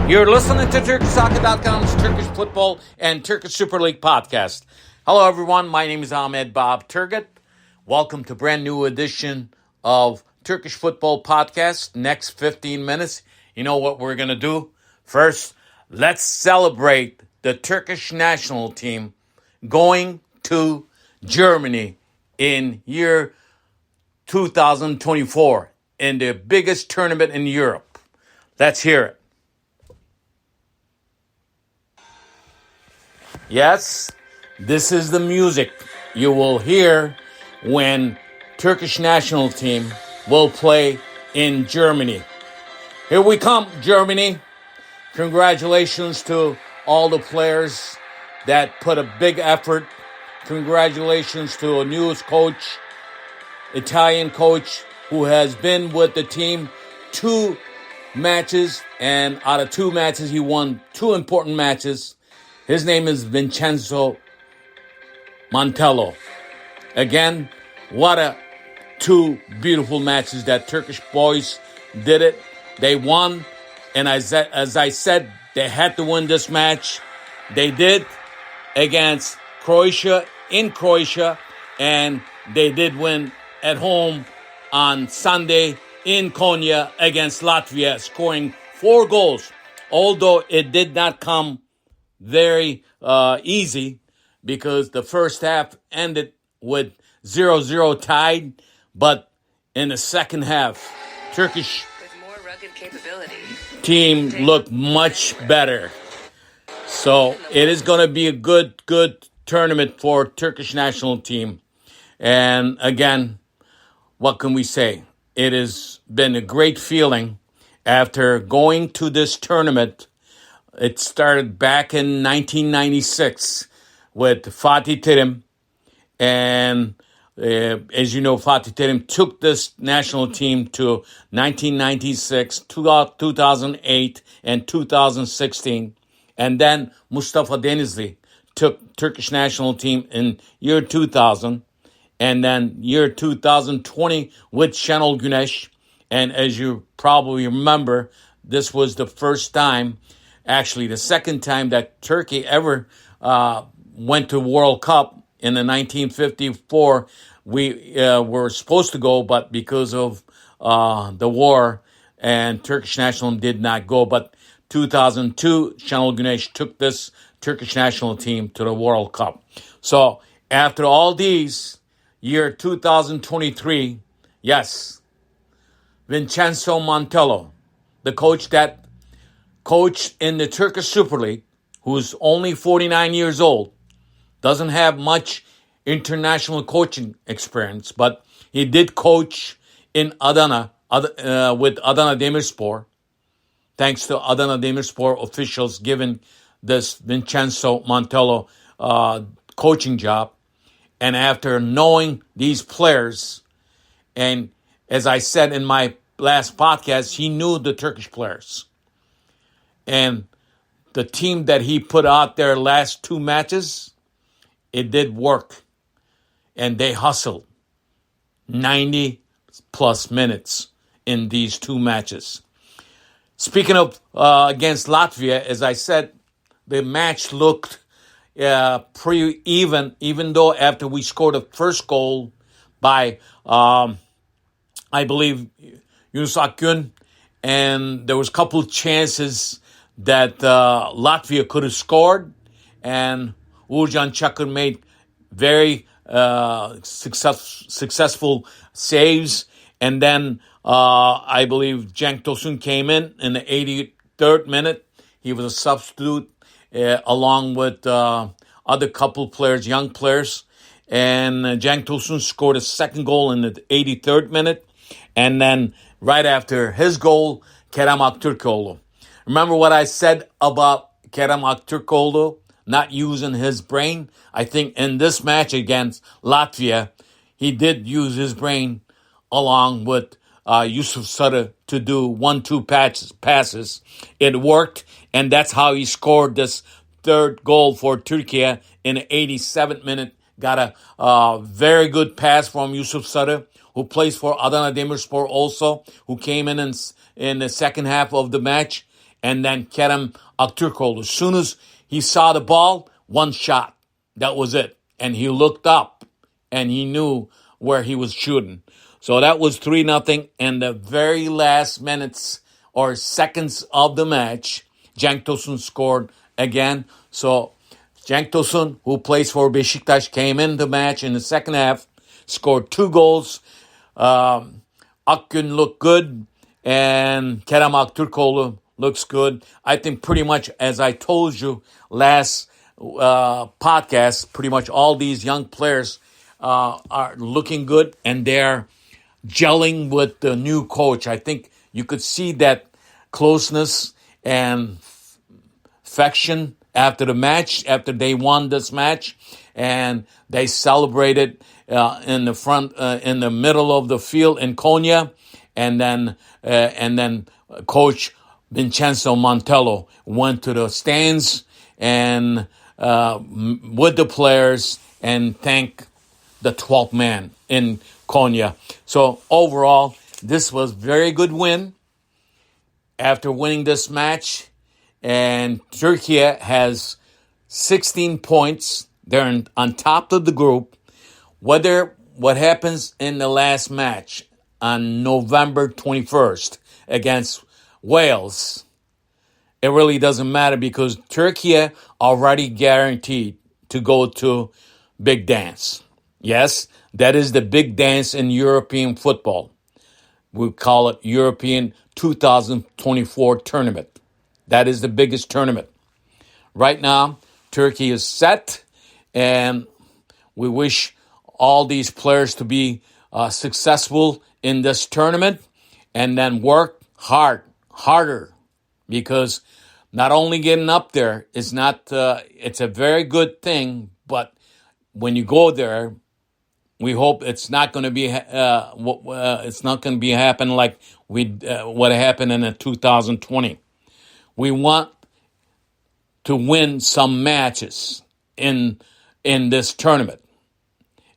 You're listening to TurkishSoccer.com's Turkish Football and Turkish Super League podcast. Hello, everyone. My name is Ahmet Bob Turgut. Welcome to a brand new edition of Turkish Football Podcast. Next 15 minutes, you know what we're going to do? First, let's celebrate the Turkish national team going to Germany in year 2024 in the biggest tournament in Europe. Let's hear it. Yes, this is the music you will hear when Turkish national team will play in Germany. Here we come, Germany. Congratulations to all the players that put a big effort. Congratulations to a new coach, Italian coach, who has been with the team 2 matches, and out of 2 matches, he won 2 important matches. His name is Vincenzo Montella. Again, what a 2 beautiful matches that Turkish boys did it. They won, and as I said, they had to win this match. They did against Croatia in Croatia, and they did win at home on Sunday in Konya against Latvia, scoring 4 goals. Although it did not come very easy, because the first half ended with 0-0 tied, but in the second half, Turkish team looked much better. So it is going to be a good tournament for Turkish national team. And again, what can we say? It has been a great feeling after going to this tournament. It started back in 1996 with Fatih Terim. And as you know, Fatih Terim took this national team to 1996, 2008, and 2016. And then Mustafa Denizli took Turkish national team in year 2000. And then year 2020 with Şenol Güneş. And as you probably remember, this was the first time, actually the second time, that Turkey ever went to World Cup. In the 1954, we were supposed to go, but because of the war, and Turkish national did not go. But 2002, Şenol Güneş took this Turkish national team to the World Cup. So after all these, year 2023, yes, Vincenzo Montella, the coach that coached in the Turkish Super League, who's only 49 years old, doesn't have much international coaching experience, but he did coach in Adana with Adana Demirspor. Thanks to Adana Demirspor officials giving this Vincenzo Montella coaching job. And after knowing these players, and as I said in my last podcast, he knew the Turkish players. And the team that he put out there last 2 matches, it did work. And they hustled 90 plus minutes in these 2 matches. Speaking of against Latvia, as I said, the match looked pretty even though after we scored the first goal by, I believe, Yunus Akgün, and there was a couple of chances that Latvia could have scored, and Uğurcan Çakır made very successful saves. And then I believe Cenk Tosun came in the 83rd minute. He was a substitute along with other couple players, young players. And Cenk Tosun scored a second goal in the 83rd minute. And then right after his goal, Kerem Aktürkoğlu. Remember what I said about Kerem Aktürkoğlu not using his brain? I think in this match against Latvia, he did use his brain along with Yusuf Sarı to do 1-2 passes. It worked, and that's how he scored this 3rd goal for Turkey in the 87th minute. Got a very good pass from Yusuf Sarı, who plays for Adana Demirspor also, who came in the second half of the match. and then Kerem Aktürkoğlu. As soon as he saw the ball, one shot. That was it. And he looked up, and he knew where he was shooting. So that was 3-0. And the very last minutes or seconds of the match, Cenk Tosun scored again. So Cenk Tosun, who plays for Beşiktaş, came in the match in the second half, scored 2 goals. Akgün looked good, and Kerem Aktürkoğlu looks good. I think pretty much, as I told you last podcast, pretty much all these young players are looking good, and they're gelling with the new coach. I think you could see that closeness and affection after the match, after they won this match, and they celebrated in the front, in the middle of the field in Konya, and then Coach Vincenzo Montella went to the stands and with the players and thanked the 12th man in Konya. So overall, this was very good win. After winning this match, and Turkey has 16 points. They're on top of the group. What happens in the last match on November 21st against Wales, it really doesn't matter because Turkey already guaranteed to go to Big Dance. Yes, that is the big dance in European football. We call it European 2024 tournament. That is the biggest tournament. Right now, Turkey is set, and we wish all these players to be successful in this tournament and then work harder, because not only getting up there is not, it's a very good thing, but when you go there, we hope it's not going to be happen like what happened in 2020. We want to win some matches in this tournament,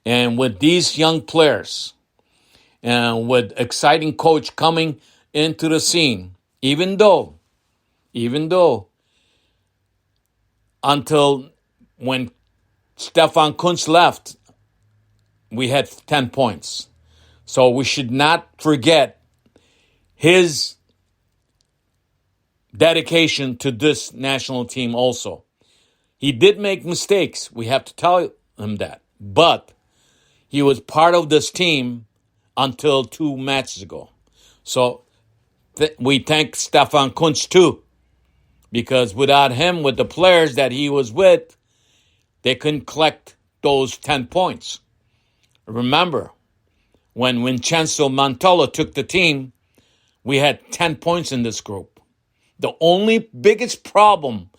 and with these young players, and with exciting coach coming into the scene, even though until when Stefan Kuntz left, we had 10 points. So we should not forget his dedication to this national team also. He did make mistakes. We have to tell him that. But he was part of this team until 2 matches ago. So we thank Stefan Kuntz too, because without him, with the players that he was with, they couldn't collect those 10 points. Remember, when Vincenzo Montella took the team, we had 10 points in this group. The only biggest problem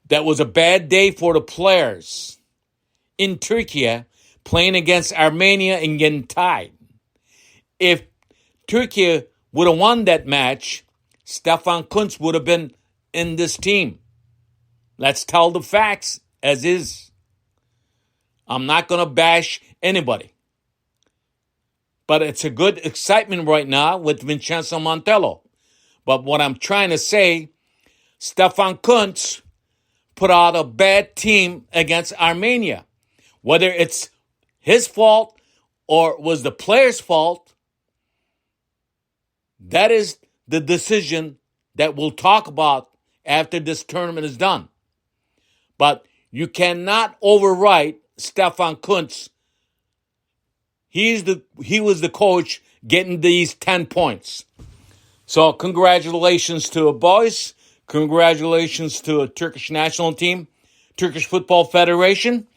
that was a bad day for the players in Turkey playing against Armenia and getting tied. If Turkey would have won that match, Stefan Kuntz would have been in this team. Let's tell the facts as is. I'm not going to bash anybody. But it's a good excitement right now with Vincenzo Montella. But what I'm trying to say, Stefan Kuntz put out a bad team against Armenia. Whether it's his fault or was the player's fault, that is the decision that we'll talk about after this tournament is done. But you cannot overwrite Stefan Kuntz. He was the coach getting these 10 points. So congratulations to the boys. Congratulations to a Turkish national team, Turkish Football Federation.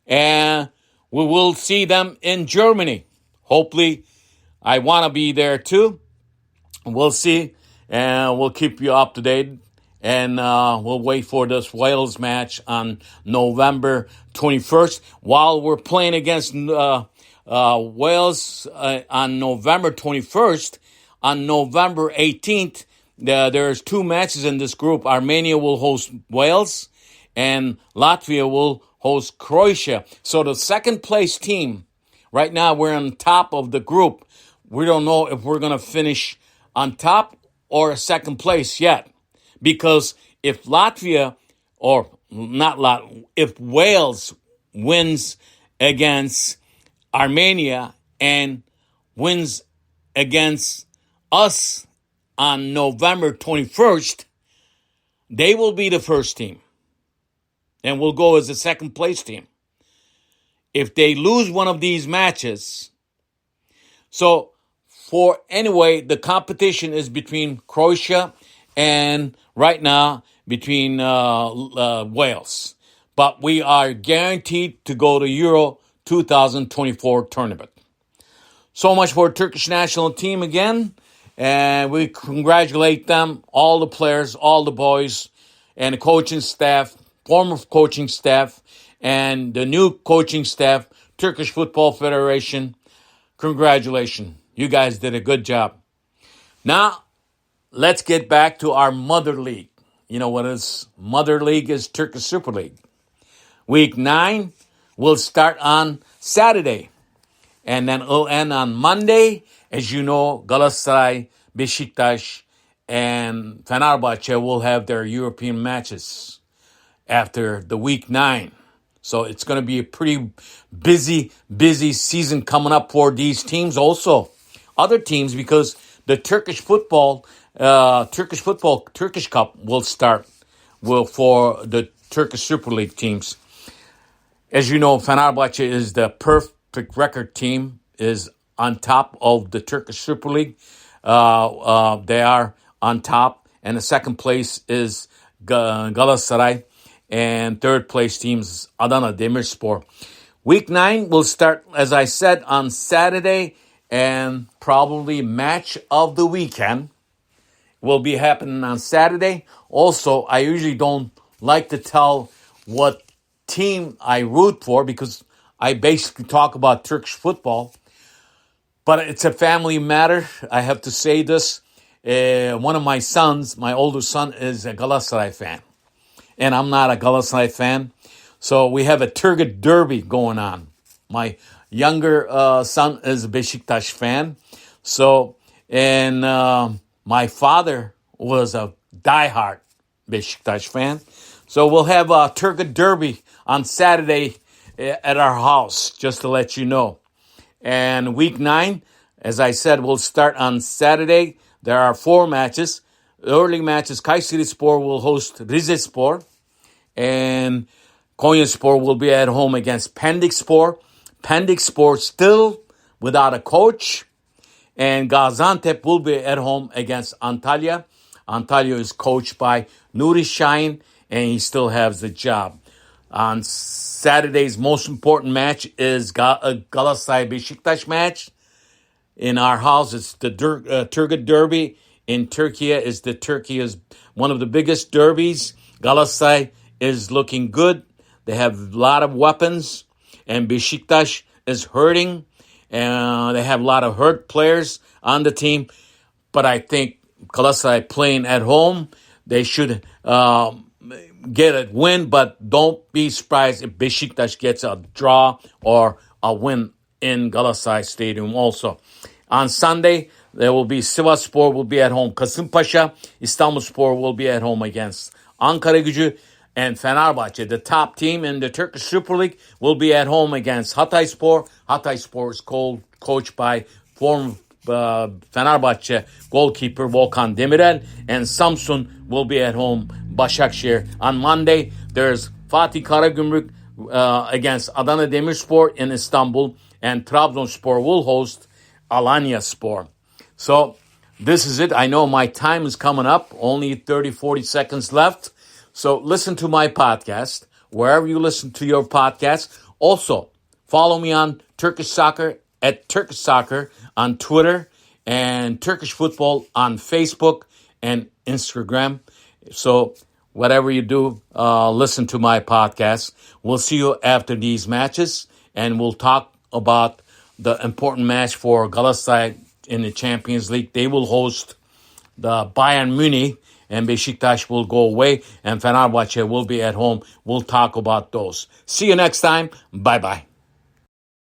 And we will see them in Germany. Hopefully, I want to be there too. We'll see. And we'll keep you up to date. And we'll wait for this Wales match on November 21st. While we're playing against Wales on November 21st, on November 18th, there's 2 matches in this group. Armenia will host Wales, and Latvia will host Croatia. So the second place team, right now we're on top of the group. We don't know if we're going to finish on top or second place yet. because if Latvia, or not Latvia, if Wales wins against Armenia and wins against us on November 21st, they will be the first team and will go as the second place team. If they lose one of these matches, so for anyway, the competition is between Croatia and right now between Wales. But we are guaranteed to go to Euro 2024 tournament. So much for Turkish national team again. And we congratulate them, all the players, all the boys, and the coaching staff, former coaching staff, and the new coaching staff, Turkish Football Federation. Congratulations. You guys did a good job. Now, let's get back to our mother league. You know what is mother league is Turkish Super League. Week 9 will start on Saturday. And then it'll end on Monday. As you know, Galatasaray, Beşiktaş, and Fenerbahçe will have their European matches after the week 9. So it's going to be a pretty busy season coming up for these teams. Also, other teams, because the Turkish Cup will start for the Turkish Super League teams. As you know, Fenerbahçe is the perfect record team, is on top of the Turkish Super League. They are on top, and the second place is Galatasaray, and third place teams Adana Demirspor. Week 9 will start, as I said, on Saturday, and probably match of the weekend will be happening on Saturday. Also, I usually don't like to tell what team I root for because I basically talk about Turkish football. But it's a family matter. I have to say this. One of my sons, my older son, is a Galatasaray fan. And I'm not a Galatasaray fan. So we have a Turgut derby going on. My younger son is a Beşiktaş fan. So, and my father was a diehard Beşiktaş fan. So we'll have a Turgut derby on Saturday at our house, just to let you know. And week 9, as I said, will start on Saturday. There are 4 matches. Early matches, Kayserispor will host Rizespor. And Konyaspor will be at home against Pendikspor. Pendikspor still without a coach. And Gaziantep will be at home against Antalya. Antalya is coached by Nuri Şahin, and he still has the job. On Saturday's most important match is Galatasaray Beşiktaş match. In our house, it's the Turgut Derby. In Turkey, Turkey is one of the biggest derbies. Galatasaray is looking good. They have a lot of weapons. And Beşiktaş is hurting. And they have a lot of hurt players on the team. But I think Galatasaray playing at home, they should get a win. But don't be surprised if Beşiktaş gets a draw or a win in Galatasaray Stadium also. On Sunday, there will be Sivasspor will be at home. Kasımpaşa, İstanbulspor will be at home against Ankaragücü, and Fenerbahçe, the top team in the Turkish Super League, will be at home against Hatayspor. Hatayspor is coached by former Fenerbahçe goalkeeper Volkan Demirel, and Samsun will be at home Başakşehir. On Monday, there's Fatih Karagümrük against Adana Demirspor in Istanbul, and Trabzonspor will host Alanyaspor. So this is it. I know my time is coming up, only 30-40 seconds left. So listen to my podcast, wherever you listen to your podcast. Also, follow me on Turkish Soccer, at Turkish Soccer on Twitter, and Turkish Football on Facebook and Instagram. So whatever you do, listen to my podcast. We'll see you after these matches, and we'll talk about the important match for Galatasaray in the Champions League. They will host the Bayern Munich, and Beşiktaş will go away, and Fenerbahçe will be at home. We'll talk about those. See you next time. Bye-bye.